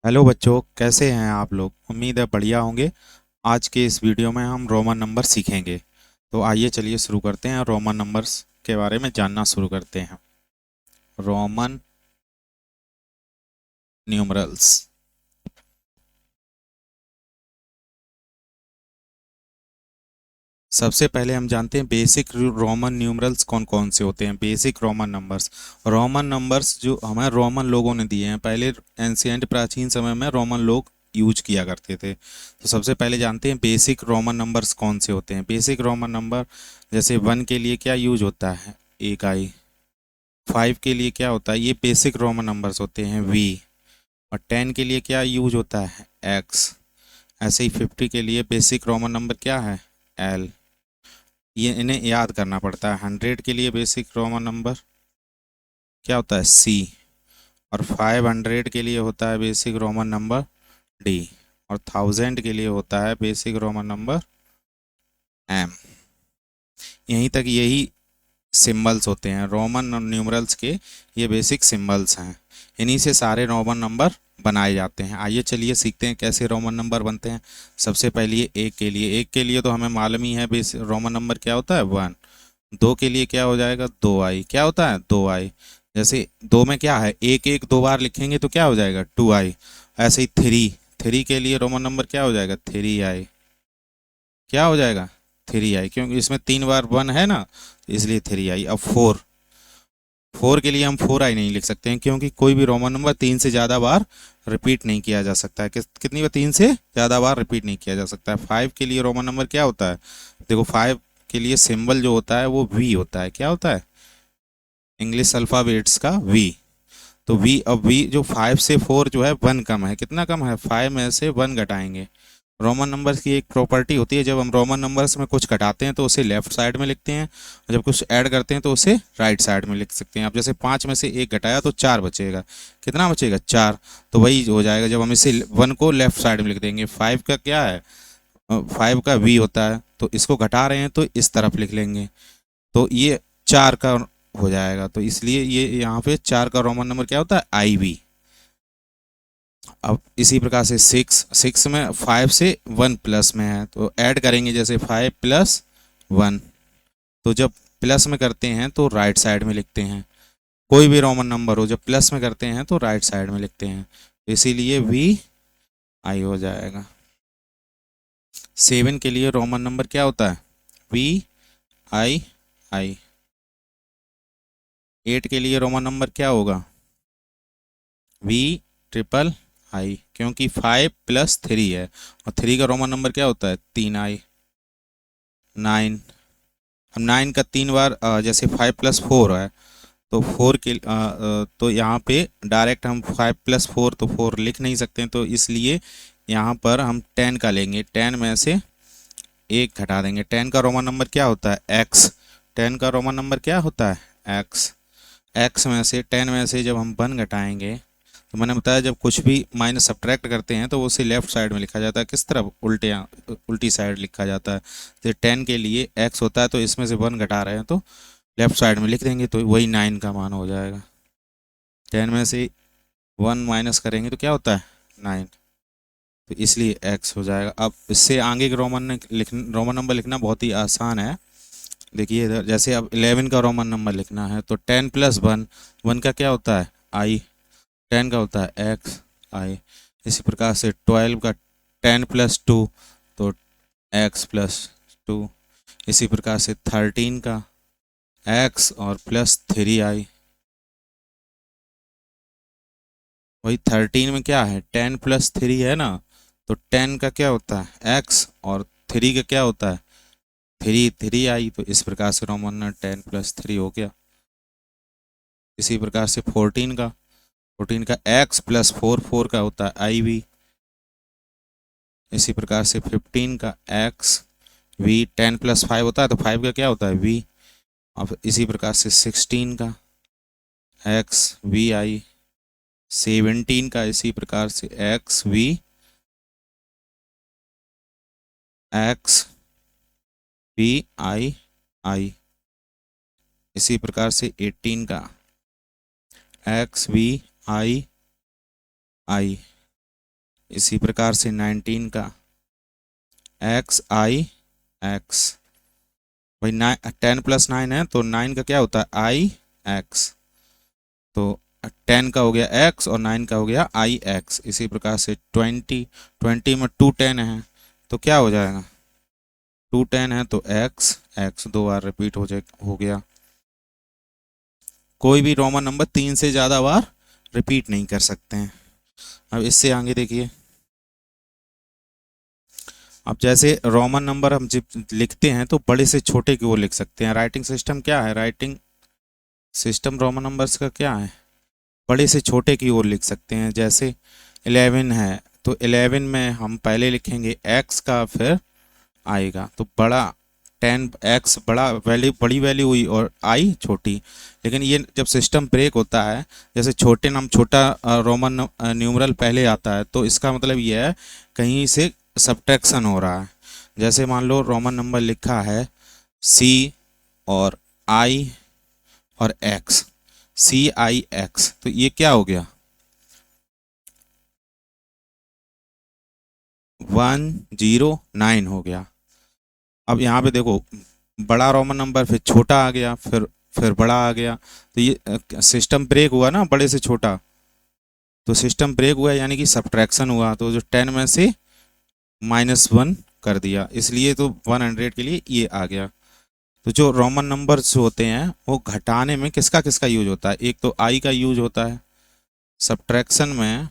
Hello बच्चों, कैसे हैं आप लोग? उम्मीद है बढ़िया होंगे। आज के इस वीडियो में हम रोमन नंबर सीखेंगे। तो आइए चलिए शुरू करते हैं, रोमन नंबर्स के बारे में जानना शुरू करते हैं। Roman numerals. सबसे पहले हम जानते हैं बेसिक रोमन न्यूमरल्स कौन कौन से होते हैं। Basic Roman numbers, Roman numbers जो हमें रोमन लोगों ने दिए हैं। पहले एंशियंट प्राचीन समय में रोमन लोग यूज किया करते थे। तो सबसे पहले जानते हैं बेसिक रोमन नंबर्स कौन से होते हैं। बेसिक रोमन नंबर जैसे 1 के लिए क्या यूज होता है? एक आई। 5 के लिए क्या होता है? ये बेसिक रोमन नंबर्स होते हैं, वी। और 10 के लिए क्या यूज होता है? एक्स। ऐसे ही 50 के लिए बेसिक रोमन नंबर क्या है? एल। ये इन्हें याद करना पड़ता है। 100 के लिए बेसिक रोमन नंबर क्या होता है? सी। और 500 के लिए होता है बेसिक रोमन नंबर डी। और 1000 के लिए होता है बेसिक रोमन नंबर एम। यहीं तक यही सिंबल्स होते हैं रोमन न्यूमरल्स के। ये बेसिक सिंबल्स हैं। इन्हीं से सारे रोमन नंबर बनाए जाते हैं। आइए चलिए सीखते हैं कैसे रोमन नंबर बनते हैं। सबसे पहले एक के लिए तो हमें मालूम ही है बेस रोमन नंबर क्या होता है? 1। 2 के लिए क्या हो जाएगा? 2 आई। क्या होता है? 2 आई। जैसे 2 में क्या है? एक एक 2 बार लिखेंगे तो क्या हो जाएगा? 2 आई। ऐसे ही 3। 3 के लिए रोमन नंबर क्या हो जाएगा? 3 आई। क्या हो जाएगा? 3 आई, क्योंकि इसमें 3 बार 1 है ना, इसलिए 3 आई। अब 4 के लिए हम 4 आई नहीं लिख सकते हैं, क्योंकि कोई भी रोमन नंबर 3 से ज़्यादा बार रिपीट नहीं किया जा सकता है। कितनी बार? 3 से ज़्यादा बार रिपीट नहीं किया जा सकता है। 5 के लिए रोमन नंबर क्या होता है? देखो, 5 के लिए सिंबल जो होता है वो वी होता है। क्या होता है? इंग्लिश अल्फ़ाबेट्स का वी। तो वी, अब वी जो 5 से 4 जो है 1 कम है। कितना कम है? 5 में से 1 घटाएंगे। रोमन नंबर्स की एक प्रॉपर्टी होती है, जब हम रोमन नंबर्स में कुछ घटाते हैं तो उसे लेफ्ट साइड में लिखते हैं, और जब कुछ ऐड करते हैं तो उसे राइट साइड में लिख सकते हैं। अब जैसे 5 में से 1 घटाया तो 4 बचेगा। कितना बचेगा? 4। तो वही हो जाएगा जब हम इसे 1 को लेफ्ट साइड में लिख देंगे। 5 का क्या है? 5 का वी होता है, तो इसको घटा रहे हैं तो इस तरफ लिख लेंगे। तो ये 4 का हो जाएगा। तो इसलिए ये यहाँ पे 4 का रोमन नंबर क्या होता है? IV। अब इसी प्रकार से 6 में 5 से 1 प्लस में है, तो ऐड करेंगे। जैसे 5 + 1। तो जब प्लस में करते हैं तो राइट साइड में लिखते हैं। कोई भी रोमन नंबर हो, जब प्लस में करते हैं तो राइट साइड में लिखते हैं। इसीलिए VI हो जाएगा। 7 के लिए रोमन नंबर क्या होता है? VII। 8 के लिए रोमन नंबर क्या होगा? VIII, क्योंकि 5 + 3 है। और 3 का रोमन नंबर क्या होता है? 3I। 9। हम 9 का 3 बार, जैसे 5 + 4 है, तो 4 के तो यहाँ पे डायरेक्ट हम 5 + 4 तो 4 लिख नहीं सकते हैं, तो इसलिए यहाँ पर हम 10 का लेंगे। 10 में से 1 घटा देंगे। 10 का रोमन नंबर क्या होता है? X। 10 का रोमन नंबर क्या होता है? X। X में से 10 में से जब हम 1 घटाएंगे, तो मैंने बताया जब कुछ भी माइनस सब्ट्रैक्ट करते हैं तो वो उसे लेफ्ट साइड में लिखा जाता है। किस तरफ? उल्टी साइड लिखा जाता है। तो 10 के लिए x होता है, तो इसमें से 1 घटा रहे हैं तो लेफ्ट साइड में लिख देंगे, तो वही 9 का मान हो जाएगा। 10 में से 1 माइनस करेंगे तो क्या होता है? 9। तो इसलिए x हो जाएगा। अब इससे आगे के रोमन नंबर लिखना बहुत ही आसान है। देखिए इधर, जैसे अब 11 का रोमन नंबर लिखना है तो 10 + 1। 1 का क्या होता है? I। 10 का होता है XI। इसी प्रकार से 12 का 10 + 2, तो X + 2। इसी प्रकार से 13 का X और +3I। वही 13 में क्या है? 10 + 3 है ना, तो 10 का क्या होता है? X, और 3 का क्या होता है? 3I। तो इस प्रकार से रोमन नंबर 10 + 3 हो गया। इसी प्रकार से 14 का X + 4। 4 का होता है IV। इसी प्रकार से 15 का XV। 10 + 5 होता है, तो 5 का क्या होता है? V। अब इसी प्रकार से 16 का XVI। 17 का इसी प्रकार से XVI। इसी प्रकार से 18 का XVII। इसी प्रकार से 19 का एक्स आई एक्स, भाई 10 + 9 है तो 9 का क्या होता है आई एक्स, तो 10 का हो गया एक्स और 9 का हो गया आई एक्स। इसी प्रकार से 20 में 2 10 है तो क्या हो जाएगा, 2 10 है तो एक्स एक्स, 2 बार रिपीट हो गया। कोई भी रोमन नंबर 3 से ज़्यादा बार रिपीट नहीं कर सकते हैं। अब इससे आगे देखिए, अब जैसे रोमन नंबर हम जब लिखते हैं तो बड़े से छोटे की ओर लिख सकते हैं। राइटिंग सिस्टम क्या है, राइटिंग सिस्टम रोमन नंबर्स का क्या है, बड़े से छोटे की ओर लिख सकते हैं। जैसे 11 है तो 11 में हम पहले लिखेंगे एक्स का, फिर आएगा तो बड़ा 10 एक्स बड़ा वैल्यू, बड़ी वैल्यू हुई और आई छोटी। लेकिन ये जब सिस्टम ब्रेक होता है, जैसे छोटा रोमन न्यूमरल पहले आता है तो इसका मतलब ये है कहीं से सब्ट्रैक्शन हो रहा है। जैसे मान लो रोमन नंबर लिखा है सी और आई और एक्स, सी आई एक्स, तो ये क्या हो गया 109 हो गया। अब यहाँ पे देखो बड़ा रोमन नंबर, फिर छोटा आ गया, फिर बड़ा आ गया, तो ये सिस्टम ब्रेक हुआ ना, बड़े से छोटा, तो सिस्टम ब्रेक हुआ यानी कि सब्ट्रैक्शन हुआ, तो जो 10 में से -1 कर दिया, इसलिए तो 100 के लिए ये आ गया। तो जो रोमन नंबर्स होते हैं वो घटाने में किसका किसका यूज होता है, एक तो आई का यूज होता है, सब्ट्रैक्शन में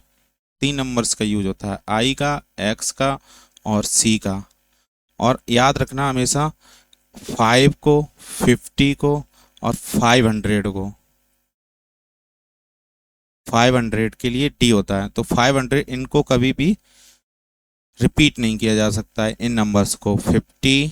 3 नंबर्स का यूज होता है, आई का, एक्स का और सी का। और याद रखना हमेशा 5 को, 50 को और 500 को, 500 के लिए डी होता है, तो 500 इनको कभी भी रिपीट नहीं किया जा सकता है, इन नंबर्स को 50,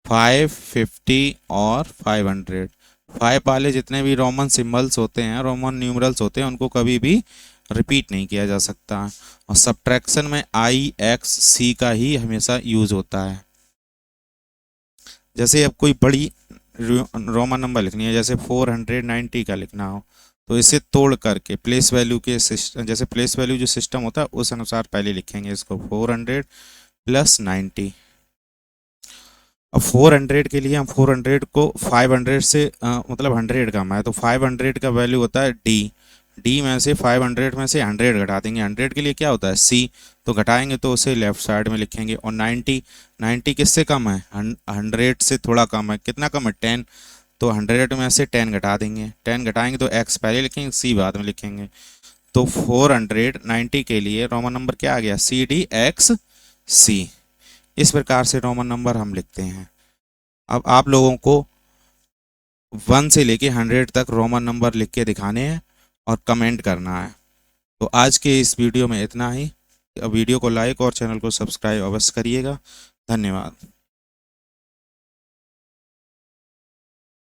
5, 50 और 500। 5 वाले जितने भी रोमन सिंबल्स होते हैं, रोमन न्यूमरल्स होते हैं, उनको कभी भी रिपीट नहीं किया जा सकता। और सब्ट्रैक्शन में आई एक्स सी का ही हमेशा यूज होता है। जैसे अब कोई बड़ी रोमन नंबर लिखनी है, जैसे 490 का लिखना हो, तो इसे तोड़ करके प्लेस वैल्यू के सिस्टम, जैसे प्लेस वैल्यू जो सिस्टम होता है उस अनुसार पहले लिखेंगे इसको, 400 + 90। अब 400 के लिए हम 400 को 500 से मतलब 100 कम है तो 500 का वैल्यू होता है डी, डी में से 500 में से 100 घटा देंगे, 100 के लिए क्या होता है सी, तो घटाएंगे तो उसे लेफ्ट साइड में लिखेंगे। और 90 किससे कम है, 100 से थोड़ा कम है, कितना कम है 10, तो 100 में से 10 घटा देंगे, 10 घटाएंगे तो एक्स पहले लिखेंगे, सी बाद में लिखेंगे। तो 490 के लिए रोमन नंबर क्या आ गया, सी डी एक्स सी। इस प्रकार से रोमन नंबर हम लिखते हैं। अब आप लोगों को 1 से लेके 100 तक रोमन नंबर लिख के दिखाने हैं और कमेंट करना है। तो आज के इस वीडियो में इतना ही। वीडियो को लाइक और चैनल को सब्सक्राइब अवश्य करिएगा। धन्यवाद।